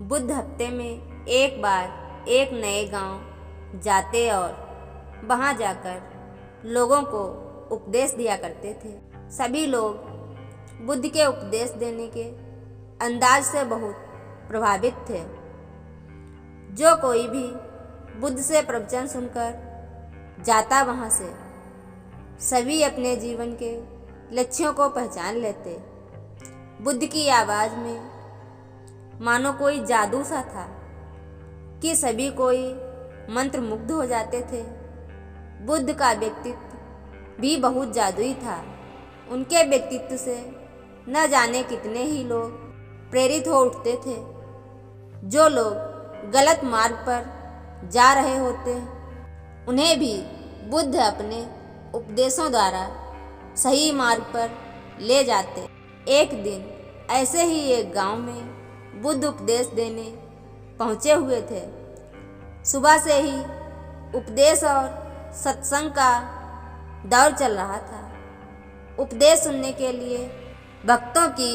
बुद्ध हफ्ते में एक बार एक नए गांव जाते और वहां जाकर लोगों को उपदेश दिया करते थे। सभी लोग बुद्ध के उपदेश देने के अंदाज से बहुत प्रभावित थे। जो कोई भी बुद्ध से प्रवचन सुनकर जाता वहां से सभी अपने जीवन के लक्ष्यों को पहचान लेते। बुद्ध की आवाज़ में मानो कोई जादू सा था कि सभी कोई मंत्रमुग्ध हो जाते थे। बुद्ध का व्यक्तित्व भी बहुत जादुई था। उनके व्यक्तित्व से न जाने कितने ही लोग प्रेरित हो उठते थे। जो लोग गलत मार्ग पर जा रहे होते उन्हें भी बुद्ध अपने उपदेशों द्वारा सही मार्ग पर ले जाते। एक दिन ऐसे ही एक गांव में बुद्ध उपदेश देने पहुँचे हुए थे। सुबह से ही उपदेश और सत्संग का दौर चल रहा था। उपदेश सुनने के लिए भक्तों की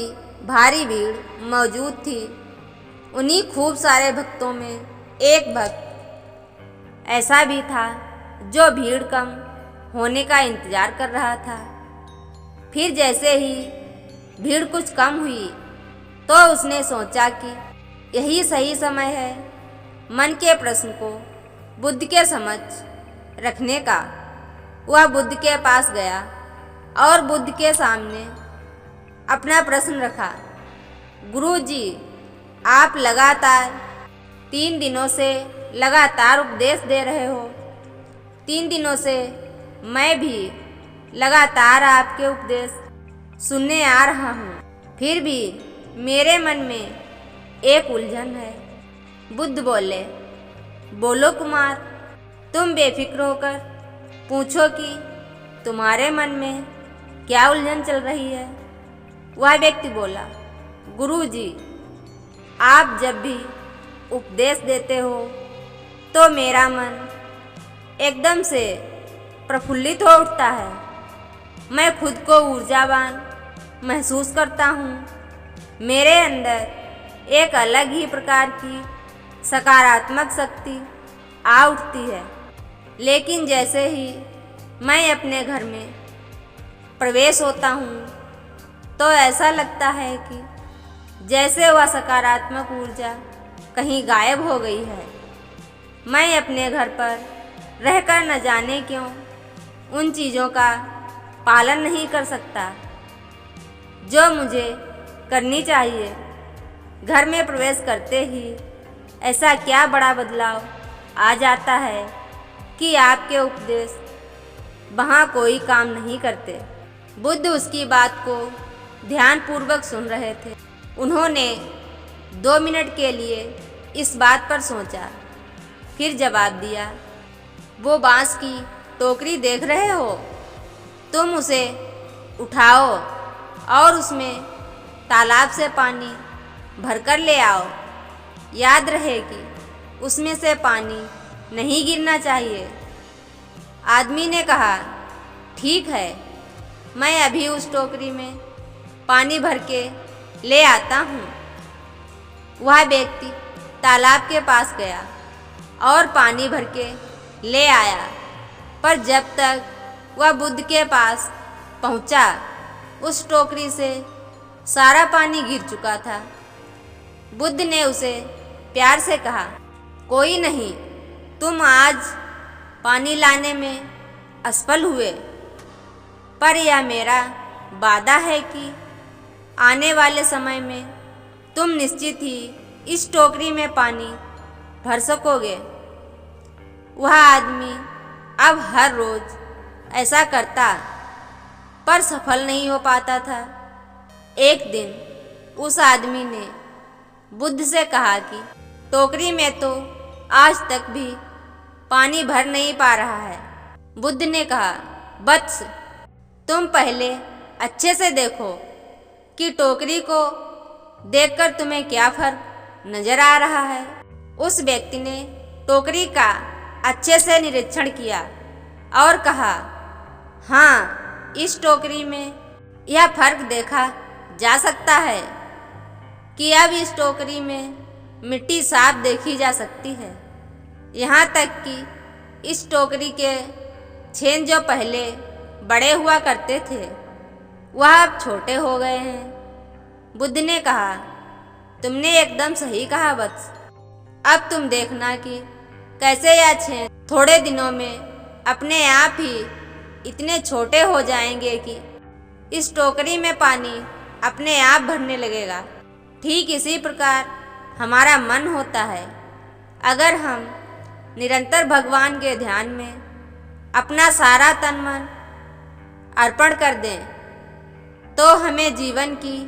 भारी भीड़ मौजूद थी। उन्हीं खूब सारे भक्तों में एक भक्त ऐसा भी था जो भीड़ कम होने का इंतज़ार कर रहा था। फिर जैसे ही भीड़ कुछ कम हुई तो उसने सोचा कि यही सही समय है मन के प्रश्न को बुद्ध के समक्ष रखने का। वह बुद्ध के पास गया और बुद्ध के सामने अपना प्रश्न रखा। गुरु जी, आप लगातार 3 दिनों से लगातार उपदेश दे रहे हो। 3 दिनों से मैं भी लगातार आपके उपदेश सुनने आ रहा हूँ, फिर भी मेरे मन में एक उलझन है। बुद्ध बोले, बोलो कुमार, तुम बेफिक्र होकर पूछो कि तुम्हारे मन में क्या उलझन चल रही है। वह व्यक्ति बोला, गुरु जी, आप जब भी उपदेश देते हो तो मेरा मन एकदम से प्रफुल्लित हो उठता है। मैं खुद को ऊर्जावान महसूस करता हूँ। मेरे अंदर एक अलग ही प्रकार की सकारात्मक शक्ति आ उठती है। लेकिन जैसे ही मैं अपने घर में प्रवेश होता हूँ तो ऐसा लगता है कि जैसे वह सकारात्मक ऊर्जा कहीं गायब हो गई है। मैं अपने घर पर रहकर न जाने क्यों उन चीज़ों का पालन नहीं कर सकता जो मुझे करनी चाहिए। घर में प्रवेश करते ही ऐसा क्या बड़ा बदलाव आ जाता है कि आपके उपदेश वहाँ कोई काम नहीं करते। बुद्ध उसकी बात को ध्यानपूर्वक सुन रहे थे। उन्होंने 2 मिनट के लिए इस बात पर सोचा, फिर जवाब दिया, वो बांस की टोकरी देख रहे हो, तुम उसे उठाओ और उसमें तालाब से पानी भरकर ले आओ। याद रहे कि उसमें से पानी नहीं गिरना चाहिए। आदमी ने कहा, ठीक है, मैं अभी उस टोकरी में पानी भर के ले आता हूँ। वह व्यक्ति तालाब के पास गया और पानी भर के ले आया, पर जब तक वह बुद्ध के पास पहुँचा उस टोकरी से सारा पानी गिर चुका था। बुद्ध ने उसे प्यार से कहा, कोई नहीं, तुम आज पानी लाने में असफल हुए, पर यह मेरा वादा है कि आने वाले समय में तुम निश्चित ही इस टोकरी में पानी भर सकोगे। वह आदमी अब हर रोज़ ऐसा करता पर सफल नहीं हो पाता था। एक दिन उस आदमी ने बुद्ध से कहा कि टोकरी में तो आज तक भी पानी भर नहीं पा रहा है। बुद्ध ने कहा, वत्स, तुम पहले अच्छे से देखो कि टोकरी को देखकर तुम्हें क्या फर्क नजर आ रहा है। उस व्यक्ति ने टोकरी का अच्छे से निरीक्षण किया और कहा, हाँ, इस टोकरी में यह फर्क देखा जा सकता है कि अब इस टोकरी में मिट्टी साफ देखी जा सकती है। यहाँ तक कि इस टोकरी के छेद जो पहले बड़े हुआ करते थे वह अब छोटे हो गए हैं। बुद्ध ने कहा, तुमने एकदम सही कहा वत्स। अब तुम देखना कि कैसे यह छेद थोड़े दिनों में अपने आप ही इतने छोटे हो जाएंगे कि इस टोकरी में पानी अपने आप भरने लगेगा। ठीक इसी प्रकार हमारा मन होता है। अगर हम निरंतर भगवान के ध्यान में अपना सारा तन मन अर्पण कर दें तो हमें जीवन की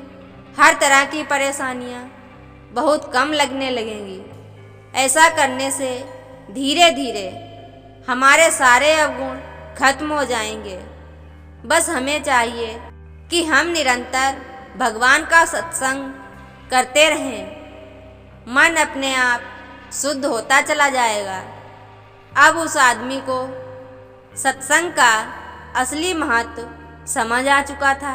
हर तरह की परेशानियां बहुत कम लगने लगेंगी। ऐसा करने से धीरे धीरे हमारे सारे अवगुण खत्म हो जाएंगे। बस हमें चाहिए कि हम निरंतर भगवान का सत्संग करते रहें। मन अपने आप शुद्ध होता चला जाएगा। अब उस आदमी को सत्संग का असली महत्व समझ आ चुका था।